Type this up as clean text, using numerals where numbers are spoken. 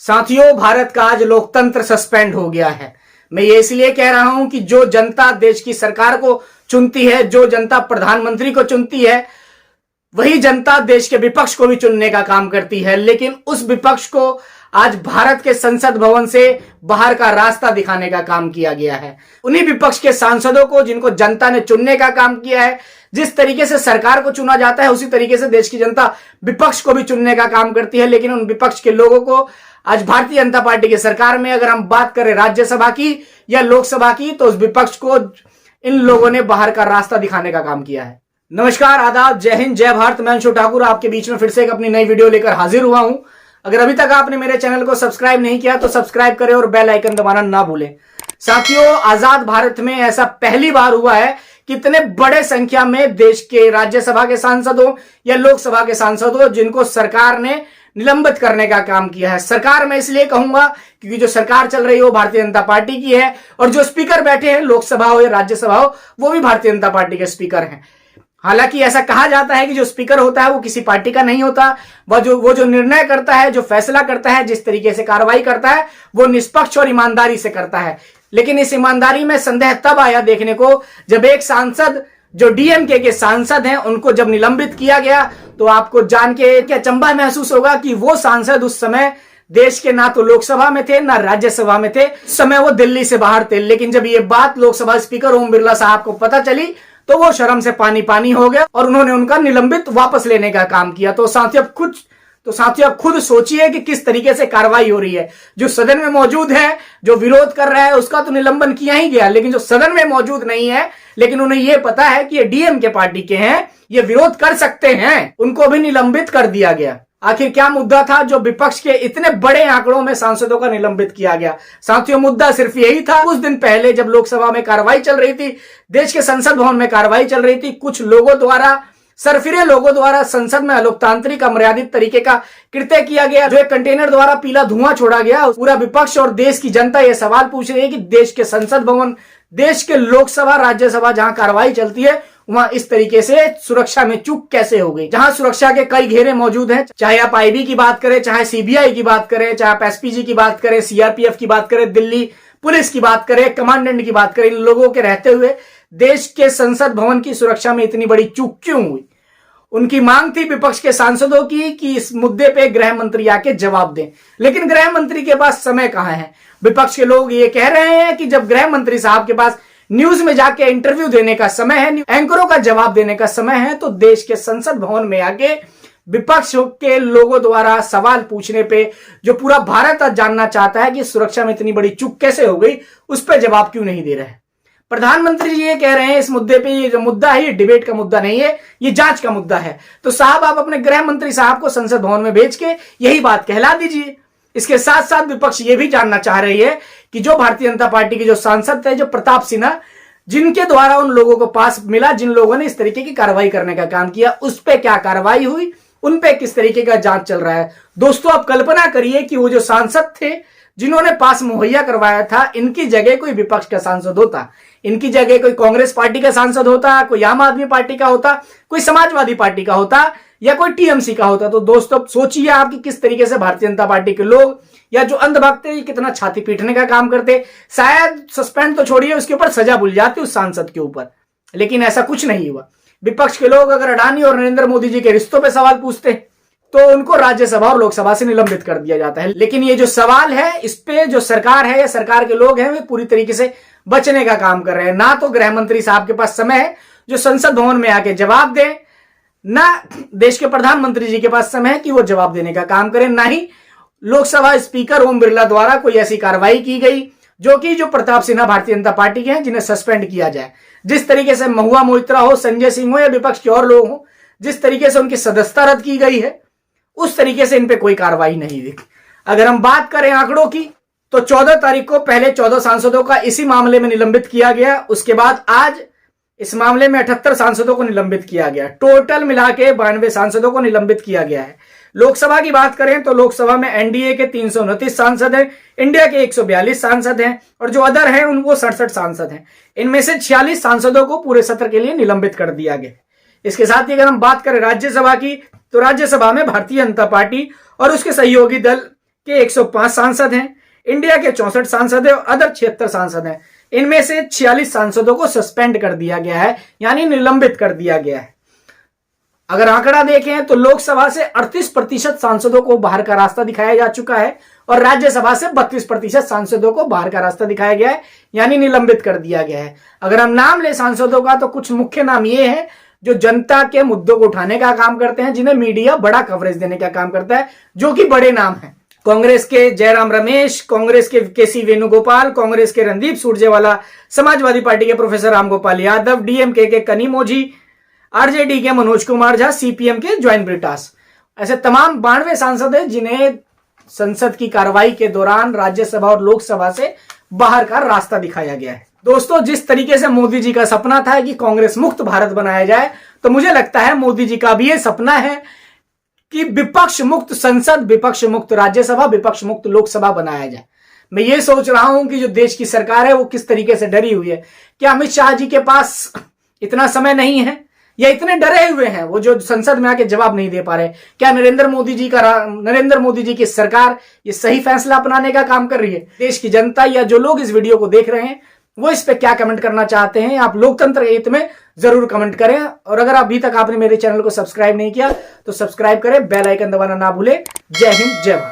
साथियों, भारत का आज लोकतंत्र सस्पेंड हो गया है। मैं ये इसलिए कह रहा हूं कि जो जनता देश की सरकार को चुनती है, जो जनता प्रधानमंत्री को चुनती है, वही जनता देश के विपक्ष को भी चुनने का काम करती है। लेकिन उस विपक्ष को आज भारत के संसद भवन से बाहर का रास्ता दिखाने का काम किया गया है। उन्हीं विपक्ष के सांसदों को जिनको जनता ने चुनने का काम किया है, जिस तरीके से सरकार को चुना जाता है उसी तरीके से देश की जनता विपक्ष को भी चुनने का काम करती है। लेकिन उन विपक्ष के लोगों को आज भारतीय जनता पार्टी की सरकार में अगर हम बात करें राज्यसभा की या लोकसभा की, तो उस विपक्ष को इन लोगों ने बाहर का रास्ता दिखाने का काम किया है। नमस्कार, आदाब, जय हिंद, जय भारत। मैं अंशु ठाकुर आपके बीच में फिर से एक अपनी नई वीडियो लेकर हाजिर हुआ हूं। अगर अभी तक आपने मेरे चैनल को सब्सक्राइब नहीं किया तो सब्सक्राइब करें और बेल आइकन दबाना ना भूलें। साथियों, आजाद भारत में ऐसा पहली बार हुआ है कि इतने बड़े संख्या में देश के राज्यसभा के सांसदों या लोकसभा के सांसदों जिनको सरकार ने निलंबित करने का काम किया है। सरकार मैं इसलिए कहूंगा क्योंकि जो सरकार चल रही है वो भारतीय जनता पार्टी की है और जो स्पीकर बैठे हैं, लोकसभा हो या राज्यसभा हो, वो भी भारतीय जनता पार्टी के स्पीकर हैं। हालांकि ऐसा कहा जाता है कि जो स्पीकर होता है वो किसी पार्टी का नहीं होता। वो जो निर्णय करता है, जो फैसला करता है, जिस तरीके से कार्रवाई करता है, वो निष्पक्ष और ईमानदारी से करता है। लेकिन इस ईमानदारी में संदेह तब आया देखने को जब एक सांसद जो डीएमके के सांसद हैं उनको जब निलंबित किया गया, तो आपको जान के क्या अचंभा महसूस होगा कि वो सांसद उस समय देश के ना तो लोकसभा में थे ना राज्यसभा में थे। उस समय वो दिल्ली से बाहर थे। लेकिन जब ये बात लोकसभा स्पीकर ओम बिरला साहब को पता चली तो वो शर्म से पानी पानी हो गया और उन्होंने उनका निलंबित वापस लेने का काम किया। तो साथियों अब खुद सोचिए कि किस तरीके से कार्रवाई हो रही है। जो सदन में मौजूद है, जो विरोध कर रहा है, उसका तो निलंबन किया ही गया। लेकिन जो सदन में मौजूद नहीं है, लेकिन उन्हें यह पता है कि ये डीएमके पार्टी के हैं, ये विरोध कर सकते हैं, उनको भी निलंबित कर दिया गया। आखिर क्या मुद्दा था जो विपक्ष के इतने बड़े आंकड़ों में सांसदों का निलंबित किया गया? साथियों, मुद्दा सिर्फ यही था। कुछ दिन पहले जब लोकसभा में कार्रवाई चल रही थी, देश के संसद भवन में कार्रवाई चल रही थी, कुछ लोगों द्वारा, सरफिरे लोगों द्वारा संसद में अलोकतांत्रिक अमर्यादित तरीके का कृत्य किया गया। जो एक कंटेनर द्वारा पीला धुआं छोड़ा गया। पूरा विपक्ष और देश की जनता यह सवाल पूछ रही है कि देश के संसद भवन, देश के लोकसभा राज्यसभा जहां कार्रवाई चलती है, वहां इस तरीके से सुरक्षा में चूक कैसे हो गई? जहां सुरक्षा के कई घेरे मौजूद हैं, चाहे आप आईबी की बात करें, चाहे सीबीआई की बात करें, चाहे आप एसपीजी की बात करें, सीआरपीएफ की बात करें, दिल्ली पुलिस की बात करें, कमांडेंट की बात करें, इन लोगों के रहते हुए देश के संसद भवन की सुरक्षा में इतनी बड़ी चूक क्यों हुई? उनकी मांग थी विपक्ष के सांसदों की कि इस मुद्दे पे गृह मंत्री आके जवाब दें। लेकिन गृह मंत्री के पास समय कहां है? विपक्ष के लोग ये कह रहे हैं कि जब गृह मंत्री साहब के पास न्यूज में जाके इंटरव्यू देने का समय है, एंकरों का जवाब देने का समय है, तो देश के संसद भवन में आके विपक्ष के लोगों द्वारा सवाल पूछने पे जो पूरा भारत आज जानना चाहता है कि सुरक्षा में इतनी बड़ी चूक कैसे हो गई, उस पर जवाब क्यों नहीं दे रहे? प्रधानमंत्री जी ये कह रहे हैं इस मुद्दे पे, ये जो मुद्दा है ये डिबेट का मुद्दा नहीं है, ये जांच का मुद्दा है। तो साहब, आप अपने गृह मंत्री साहब को संसद भवन में भेज के यही बात कहला दीजिए। इसके साथ साथ विपक्ष ये भी जानना चाह रही है कि जो भारतीय जनता पार्टी के जो सांसद थे, जो प्रताप सिन्हा, जिनके द्वारा उन लोगों को पास मिला, जिन लोगों ने इस तरीके की कार्रवाई करने का काम किया, उस पर क्या कार्रवाई हुई, उन पे किस तरीके का जांच चल रहा है? दोस्तों, आप कल्पना करिए कि वो जो सांसद थे जिन्होंने पास मुहैया करवाया था, इनकी जगह कोई विपक्ष का सांसद होता, इनकी जगह कोई कांग्रेस पार्टी का सांसद होता, कोई आम आदमी पार्टी का होता, कोई समाजवादी पार्टी का होता या कोई टीएमसी का होता। तो दोस्तों, सोचिए आप कि किस तरीके से भारतीय जनता पार्टी के लोग या जो अंधभक्त थे कितना छाती पीटने का काम करते। शायद सस्पेंड तो छोड़िए, उसके ऊपर सजा भूल जाती उस सांसद के ऊपर। लेकिन ऐसा कुछ नहीं हुआ। विपक्ष के लोग अगर अडानी और नरेंद्र मोदी जी के रिश्तों पे सवाल पूछते तो उनको राज्यसभा और लोकसभा से निलंबित कर दिया जाता है। लेकिन ये जो सवाल है, इस पे जो सरकार है या सरकार के लोग हैं, वे पूरी तरीके से बचने का काम कर रहे हैं। ना तो गृह मंत्री साहब के पास समय है जो संसद भवन में आके जवाब दें, ना देश के प्रधानमंत्री जी के पास समय है कि वो जवाब देने का काम करें, ना ही लोकसभा स्पीकर ओम बिरला द्वारा कोई ऐसी कार्रवाई की गई जो प्रताप सिन्हा भारतीय जनता पार्टी के हैं, जिन्हें सस्पेंड किया जाए। जिस तरीके से महुआ मोइत्रा हो, संजय सिंह हो या विपक्ष के और लोग हो, जिस तरीके से उनकी सदस्यता रद्द की गई है, उस तरीके से इन पे कोई कार्रवाई नहीं हुई। अगर हम बात करें आंकड़ों की, तो 14 तारीख को पहले 14 सांसदों का इसी मामले में निलंबित किया गया। उसके बाद आज इस मामले में 78 सांसदों को निलंबित किया गया। टोटल मिला के 92 सांसदों को निलंबित किया गया है। लोकसभा की बात करें तो लोकसभा में एनडीए के 329 सांसद हैं, इंडिया के 142 सांसद हैं और जो अदर हैं उनको 67 सांसद हैं। इनमें से 46 सांसदों को पूरे सत्र के लिए निलंबित कर दिया गया। इसके साथ ही अगर हम बात करें राज्यसभा की, तो राज्यसभा में भारतीय जनता पार्टी और उसके सहयोगी दल के 105 सांसद हैं, इंडिया के 64 सांसद हैं और अदर 76 सांसद हैं। इनमें से 46 सांसदों को सस्पेंड कर दिया गया है, यानी निलंबित कर दिया गया है। अगर आंकड़ा देखें तो लोकसभा से 38% सांसदों को बाहर का रास्ता दिखाया जा चुका है और राज्यसभा से 32% सांसदों को बाहर का रास्ता दिखाया गया है, यानी निलंबित कर दिया गया है। अगर हम नाम ले सांसदों का तो कुछ मुख्य नाम ये है जो जनता के मुद्दों को उठाने का काम करते हैं, जिन्हें मीडिया बड़ा कवरेज देने का काम करता है, जो कि बड़े नाम हैं। कांग्रेस के जयराम रमेश, कांग्रेस के केसी वेणुगोपाल, कांग्रेस के रणदीप सुरजेवाला, समाजवादी पार्टी के प्रोफेसर रामगोपाल यादव, डीएमके के कनिमोझी, आरजेडी के मनोज कुमार झा, सीपीएम के जॉइन ब्रिटास। ऐसे तमाम 92 सांसद हैं जिन्हें संसद की कार्रवाई के दौरान राज्यसभा और लोकसभा से बाहर का रास्ता दिखाया गया है। दोस्तों, जिस तरीके से मोदी जी का सपना था कि कांग्रेस मुक्त भारत बनाया जाए, तो मुझे लगता है मोदी जी का भी यह सपना है कि विपक्ष मुक्त संसद, विपक्ष मुक्त राज्यसभा, विपक्ष मुक्त लोकसभा बनाया जाए। मैं ये सोच रहा हूं कि जो देश की सरकार है वो किस तरीके से डरी हुई है। क्या अमित शाह जी के पास इतना समय नहीं है या इतने डरे हुए हैं वो जो संसद में आके जवाब नहीं दे पा रहे? क्या नरेंद्र मोदी जी की सरकार ये सही फैसला अपनाने का काम कर रही है? देश की जनता या जो लोग इस वीडियो को देख रहे हैं वो इस पे क्या कमेंट करना चाहते हैं, आप लोकतंत्र के हित में जरूर कमेंट करें। और अगर अभी तक आपने मेरे चैनल को सब्सक्राइब नहीं किया तो सब्सक्राइब करें, बेल आइकन दबाना ना भूलें। जय हिंद, जय भारत।